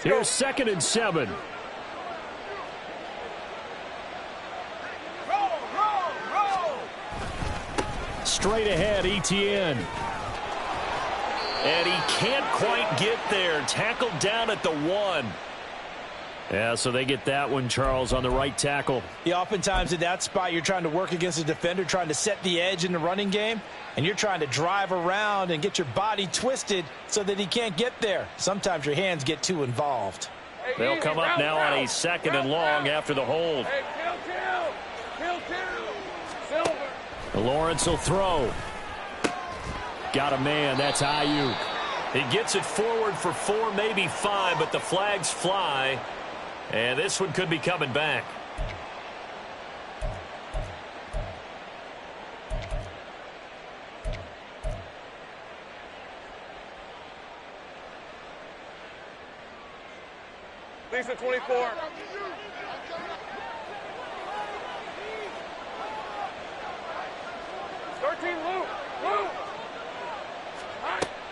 Here's 2nd and 7. Straight ahead, Etienne. And he can't quite get there. Tackled down at the 1. Yeah, so they get that one, Charles, on the right tackle. Yeah, oftentimes in that spot, you're trying to work against a defender, trying to set the edge in the running game, and you're trying to drive around and get your body twisted so that he can't get there. Sometimes your hands get too involved. They'll come up now on a 2nd and long after the hold. Lawrence will throw. Got a man. That's Ayuk. He gets it forward for 4, maybe 5, but the flags fly. And this one could be coming back. Lisa 24.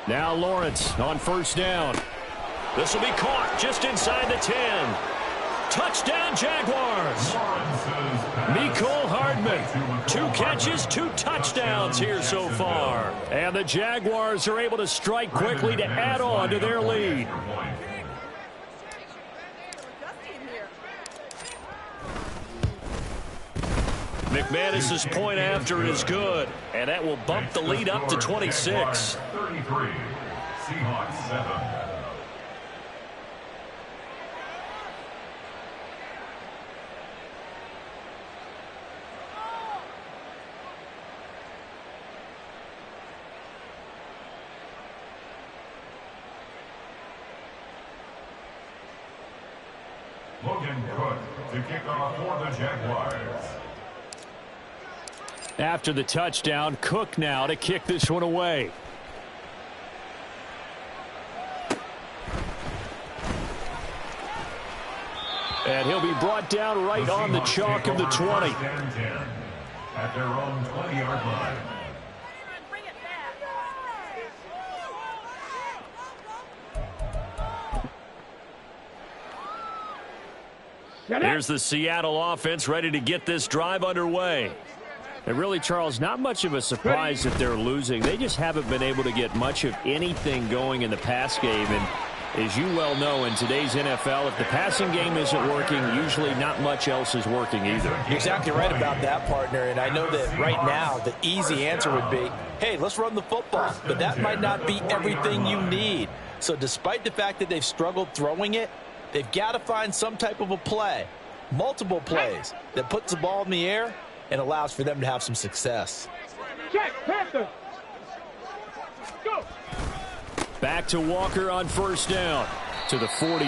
Now Lawrence on 1st down. This will be caught just inside the 10. Touchdown, Jaguars. Mecole Hardman. 2 catches, 2 touchdowns here so far. And the Jaguars are able to strike quickly to add on to their lead. McManus's point after is good, and that will bump the lead up to 26. 33, Seahawks 7. Logan Cook to kick off for the Jaguars. After the touchdown, Cook now to kick this one away. And he'll be brought down right on the chalk of the 20. At their own 20-yard line. Here's the Seattle offense ready to get this drive underway. And really, Charles, not much of a surprise that they're losing. They just haven't been able to get much of anything going in the pass game. And as you well know, in today's NFL, if the passing game isn't working, usually not much else is working either. You're exactly right about that, partner. And I know that right now the easy answer would be, hey, let's run the football. But that might not be everything you need. So despite the fact that they've struggled throwing it, they've got to find some type of a play, multiple plays, that puts the ball in the air and allows for them to have some success. Check, Panther. Go. Back to Walker on 1st down. To the 43,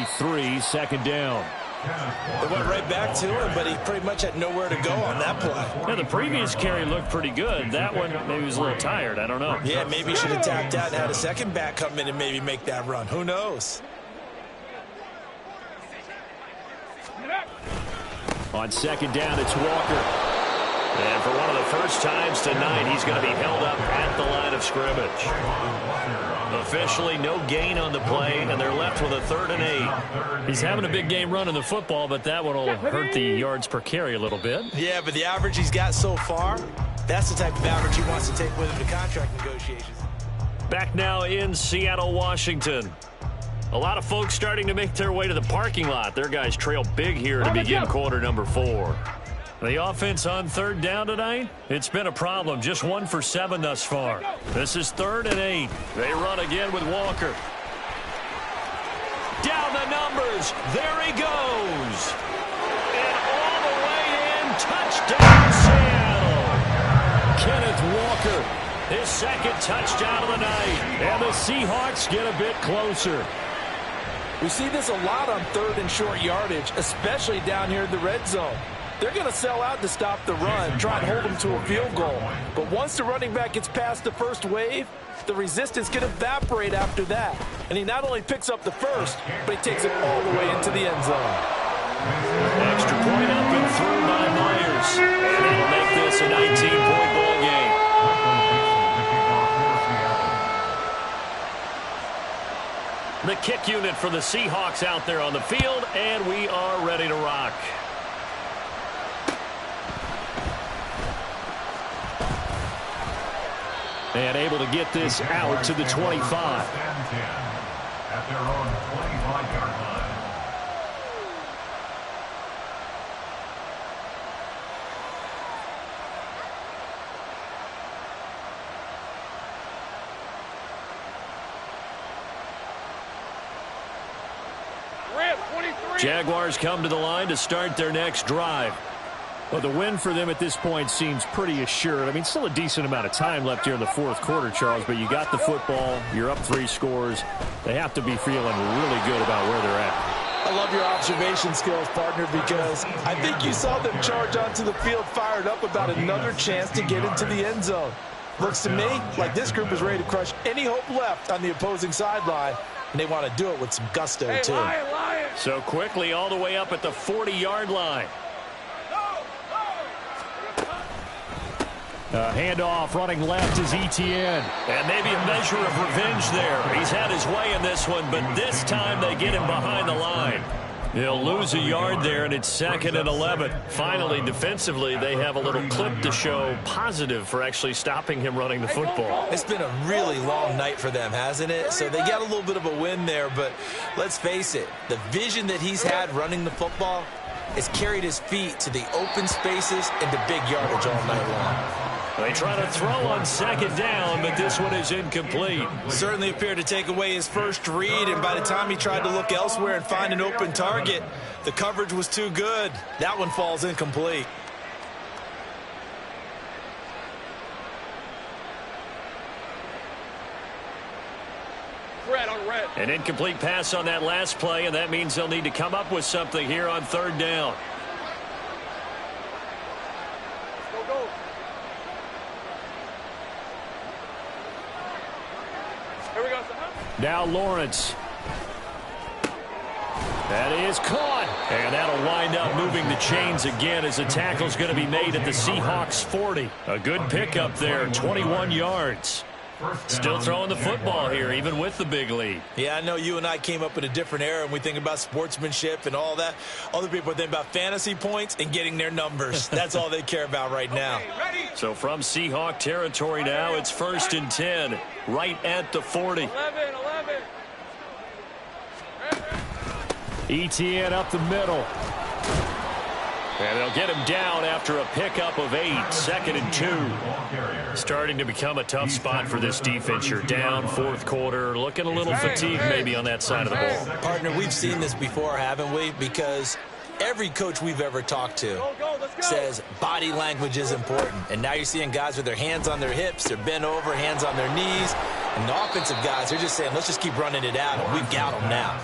2nd down. They went right back to him, but he pretty much had nowhere to go on that play. Yeah, the previous carry looked pretty good. That one, maybe he was a little tired. I don't know. Yeah, maybe he should have tapped out and had a second back come in and maybe make that run. Who knows? On 2nd down, it's Walker. And for one of the first times tonight, he's going to be held up at the line of scrimmage. Officially, no gain on the play, and they're left with a 3rd and 8. He's having a big game running the football, but that one will hurt the yards per carry a little bit. Yeah, but the average he's got so far, that's the type of average he wants to take with him to contract negotiations. Back now in Seattle, Washington. A lot of folks starting to make their way to the parking lot. Their guys trail big here to begin quarter number 4. The offense on 3rd down tonight, it's been a problem. Just 1 for 7 thus far. This is 3rd and 8. They run again with Walker. Down the numbers. There he goes. And all the way in. Touchdown, Seattle. Kenneth Walker, his 2nd touchdown of the night. And the Seahawks get a bit closer. We see this a lot on 3rd and short yardage, especially down here in the red zone. They're going to sell out to stop the run, try and hold them to a field goal. But once the running back gets past the first wave, the resistance can evaporate after that. And he not only picks up the first, but he takes it all the way into the end zone. Extra point up and through by Myers. And that'll make this a 19-point ball game. The kick unit for the Seahawks out there on the field, and we are ready to rock. And able to get this out to the 25. At their own 25-yard line. Jaguars come to the line to start their next drive. Well, the win for them at this point seems pretty assured. I mean, still a decent amount of time left here in the fourth quarter, Charles, but you got the football, you're up 3 scores. They have to be feeling really good about where they're at. I love your observation skills, partner, because I think you saw them charge onto the field fired up about another chance to get into the end zone. Looks to me like this group is ready to crush any hope left on the opposing sideline, and they want to do it with some gusto, too. So quickly all the way up at the 40-yard line. Handoff running left is Etienne. And maybe a measure of revenge there. He's had his way in this one, but this time they get him behind the line. He'll lose a yard there, and it's 2nd and 11. Finally, defensively, they have a little clip to show positive for actually stopping him running the football. It's been a really long night for them, hasn't it? So they got a little bit of a win there, but let's face it, the vision that he's had running the football has carried his feet to the open spaces and to big yardage all night long. They try to throw on 2nd down, but this one is incomplete. Certainly appeared to take away his first read, and by the time he tried to look elsewhere and find an open target, the coverage was too good. That one falls incomplete. An incomplete pass on that last play, and that means they'll need to come up with something here on 3rd down. Now Lawrence. That is caught. And that'll wind up moving the chains again as the tackle's going to be made at the Seahawks 40. A good pickup there, 21 yards. Still throwing the football here, even with the big lead. Yeah, I know you and I came up in a different era, and we think about sportsmanship and all that. Other people think about fantasy points and getting their numbers. That's all they care about right now. So from Seahawk territory now, it's 1st and 10, right at the 40. 11. Etienne up the middle. And they'll get him down after a pickup of 8, 2nd and 2. Starting to become a tough spot for this defense. You're down 4th quarter, looking a little fatigued maybe on that side of the ball. Partner, we've seen this before, haven't we? Because every coach we've ever talked to says body language is important. And now you're seeing guys with their hands on their hips, they're bent over, hands on their knees. And the offensive guys, they're just saying, let's just keep running it out, and we've got them now.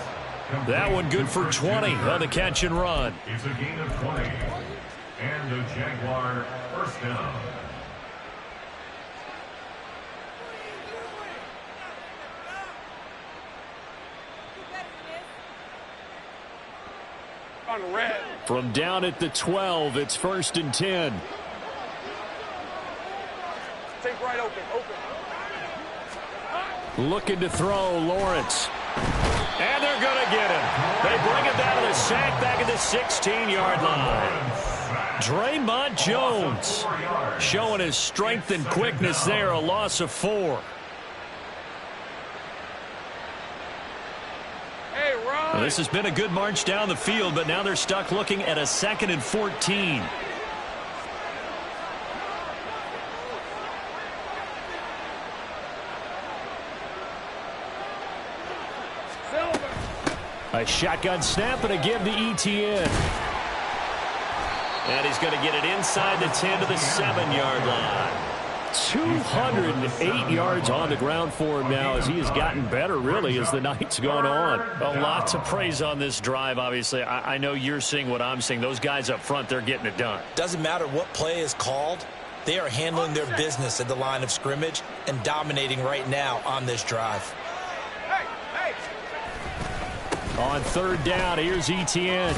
That one good for 20 on the catch and run. It's a gain of 20. And the Jaguar 1st down. From down at the 12, it's 1st and 10. Take right open. Looking to throw, Lawrence. And they're going to get him. They bring him down to the sack back at the 16-yard line. Draymond Jones showing his strength and quickness there, a loss of 4. Well, this has been a good march down the field, but now they're stuck looking at a 2nd and 14. A shotgun snap and a give to Etienne. And he's going to get it inside the 10 to the 7-yard line. 208 yards on the ground for him now as he has gotten better, really, as the night's gone on. A lot to praise on this drive, obviously. I know you're seeing what I'm seeing. Those guys up front, they're getting it done. Doesn't matter what play is called. They are handling their business at the line of scrimmage and dominating right now on this drive. On 3rd down, here's Etienne.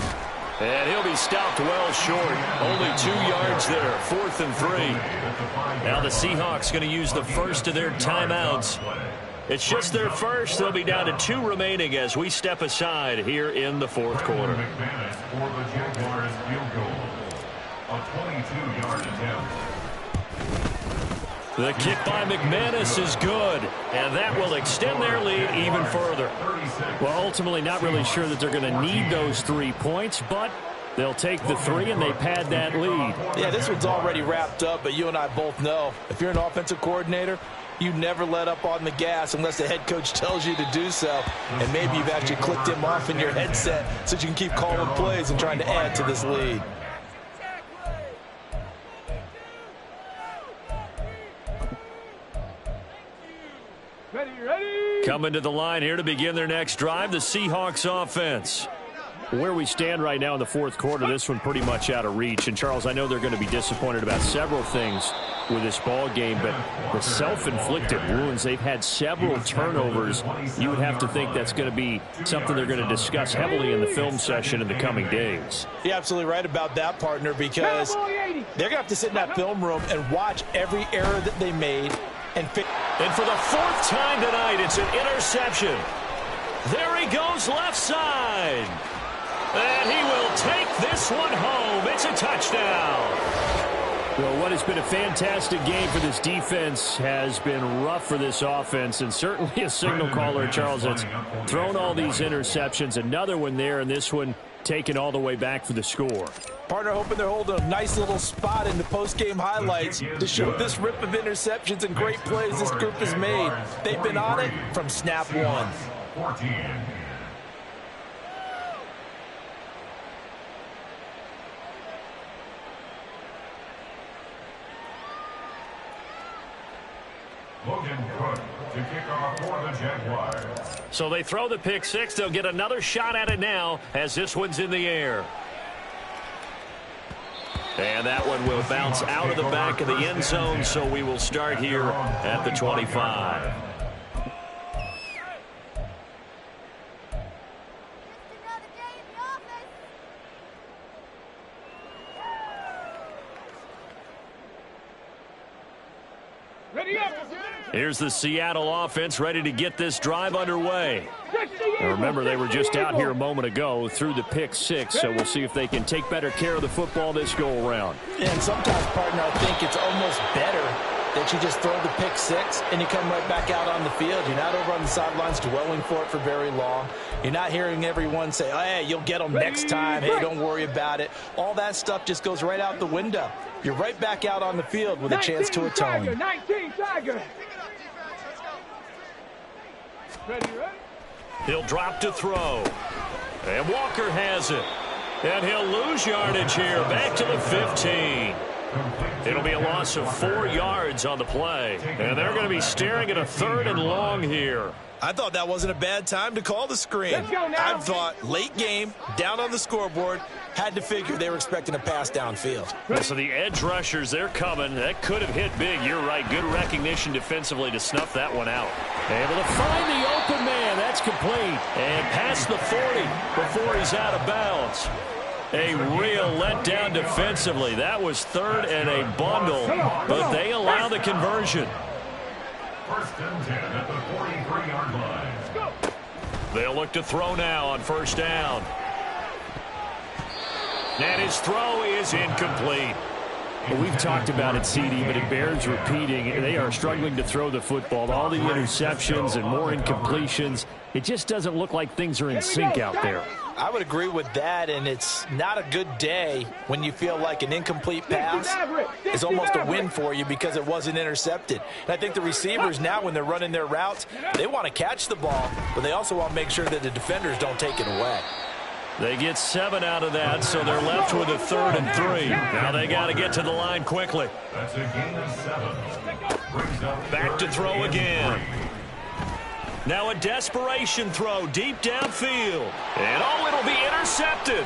And he'll be stopped well short. Only 2 yards there, 4th and 3. Now the Seahawks going to use the first of their timeouts. It's just their first. They'll be down to 2 remaining as we step aside here in the fourth quarter. McManus for the Jaguars field goal. A 22-yard attempt. The kick by McManus is good, and that will extend their lead even further. Well, ultimately not really sure that they're going to need those 3 points, but they'll take the 3 and they pad that lead. Yeah, this one's already wrapped up, but you and I both know if you're an offensive coordinator, you never let up on the gas unless the head coach tells you to do so. And maybe you've actually clicked him off in your headset so you can keep calling plays and trying to add to this lead. Ready. Coming to the line here to begin their next drive, the Seahawks offense. Where we stand right now in the fourth quarter, this one pretty much out of reach. And, Charles, I know they're going to be disappointed about several things with this ball game, but the self-inflicted wounds, they've had several turnovers. You would have to think that's going to be something they're going to discuss heavily in the film session in the coming days. You're absolutely right about that, partner, because they're going to have to sit in that film room and watch every error that they made. And for the 4th time tonight, it's an interception. There he goes left side. And he will take this one home. It's a touchdown. Well, what has been a fantastic game for this defense has been rough for this offense, and certainly a signal caller, Charles, that's thrown all these interceptions. Another one there, and this one taken all the way back for the score. Partner hoping they're holding a nice little spot in the post-game highlights to show this rip of interceptions and great plays this group has made. They've been on it from snap one. 14. Logan Cook to kick off for the Jaguars. So they throw the pick 6. They'll get another shot at it now as this one's in the air. And that one will bounce out of the back of the end zone, so we will start here at the 25. Ready up. Here's the Seattle offense ready to get this drive underway. And remember, they were just out here a moment ago through the pick 6, so we'll see if they can take better care of the football this go-around. And sometimes, partner, I think it's almost better that you just throw the pick 6 and you come right back out on the field. You're not over on the sidelines dwelling for it for very long. You're not hearing everyone say, oh, hey, you'll get them next time. Hey, don't worry about it. All that stuff just goes right out the window. You're right back out on the field with a chance to atone. 19 Tiger. Ready. He'll drop to throw. And Walker has it. And he'll lose yardage here. Back to the 15. It'll be a loss of 4 yards on the play. And they're going to be staring at a 3rd and long here. I thought that wasn't a bad time to call the screen. I thought late game, down on the scoreboard, had to figure they were expecting a pass downfield. So the edge rushers, they're coming. That could have hit big. You're right. Good recognition defensively to snuff that one out. Able to find the open man. That's complete. And past the 40 before he's out of bounds. A real letdown defensively. That was 3rd and a bundle, but they allow the conversion. 1st and 10 at the 43-yard line. They'll look to throw now on 1st down. And his throw is incomplete. Well, we've talked about it, CD, but it bears repeating. They are struggling to throw the football. All the interceptions and more incompletions. It just doesn't look like things are in sync out there. I would agree with that, and it's not a good day when you feel like an incomplete pass is almost a win for you because it wasn't intercepted. And I think the receivers now, when they're running their routes, they want to catch the ball, but they also want to make sure that the defenders don't take it away. They get 7 out of that, so they're left with a 3rd and 3. Now they got to get to the line quickly. That's a gain of 7. Back to throw again. Now a desperation throw deep downfield. And it'll be intercepted.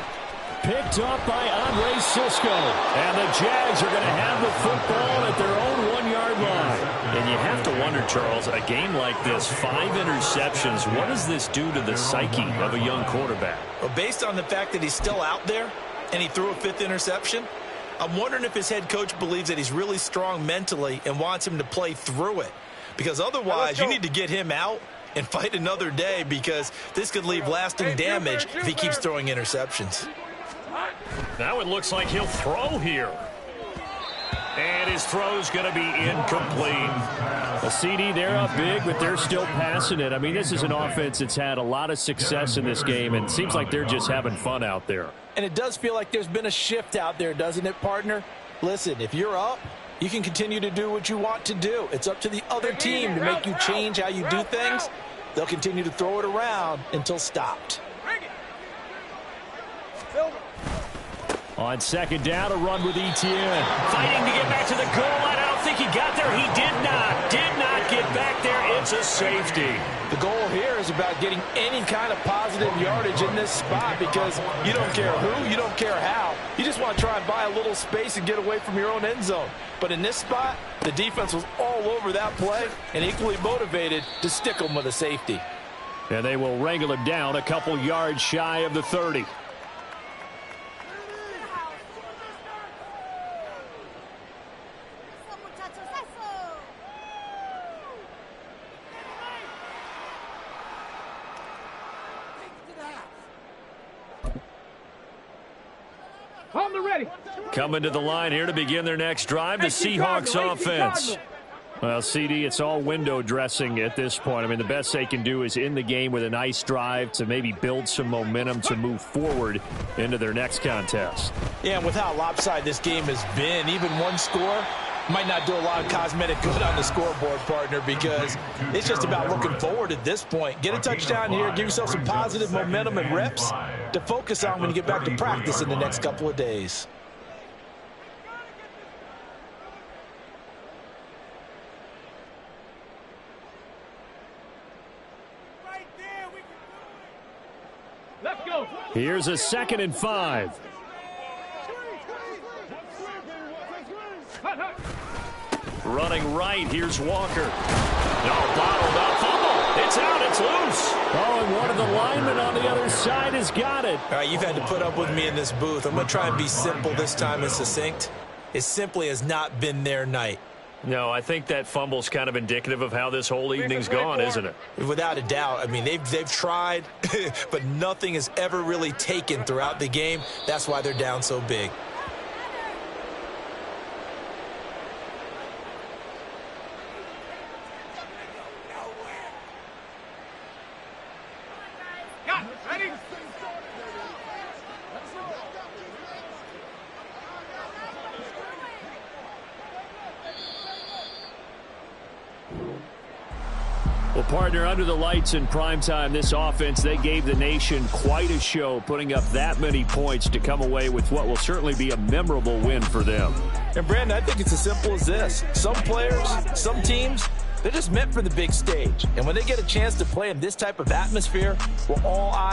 Picked up by Andre Cisco. And the Jags are going to have the football at their own 1-yard line. And you have to wonder, Charles, a game like this, 5 interceptions, what does this do to the psyche of a young quarterback? Well, based on the fact that he's still out there and he threw a 5th interception, I'm wondering if his head coach believes that he's really strong mentally and wants him to play through it. because otherwise you need to get him out and fight another day, because this could leave lasting damage if he keeps throwing interceptions. Now it looks like he'll throw here. And his throw's going to be incomplete. A CD, they're up big, but they're still passing it. I mean, this is an offense that's had a lot of success in this game, and it seems like they're just having fun out there. And it does feel like there's been a shift out there, doesn't it, partner? Listen, if you're up, you can continue to do what you want to do. It's up to the other team to make you change how you do things. They'll continue to throw it around until stopped. On second down, a run with Etienne. Fighting to get back to the goal line. I don't think he got there. He did not get back there. It's a safety. The goal here is about getting any kind of positive yardage in this spot, because you don't care who, you don't care how. You just want to try and buy a little space and get away from your own end zone. But in this spot, the defense was all over that play and equally motivated to stick them with a safety. And they will wrangle him down a couple yards shy of the 30. On the ready. Coming to the line here to begin their next drive, the Seahawks offense. Well, CD, it's all window dressing at this point. I mean, the best they can do is in the game with a nice drive to maybe build some momentum to move forward into their next contest. Yeah, and with how lopsided this game has been, even one score might not do a lot of cosmetic good on the scoreboard, partner, because it's just about looking forward at this point. Get a touchdown here, give yourself some positive momentum and reps to focus on when you get back to practice in the next couple of days. Let's go. Here's a 2nd and 5. Running right, here's Walker. No, bottled up, fumble. It's out, it's loose. Oh, and one of the linemen on the other side has got it. All right, you've had to put up with me in this booth. I'm going to try and be simple this time and succinct. It simply has not been their night. No, I think that fumble's kind of indicative of how this whole evening's gone, isn't it? Without a doubt. I mean, they've tried, but nothing has ever really taken throughout the game. That's why they're down so big. Ready? Well, partner, under the lights in primetime, this offense, they gave the nation quite a show, putting up that many points to come away with what will certainly be a memorable win for them. And, Brandon, I think it's as simple as this. Some players, some teams, they're just meant for the big stage. And when they get a chance to play in this type of atmosphere, we're all eyes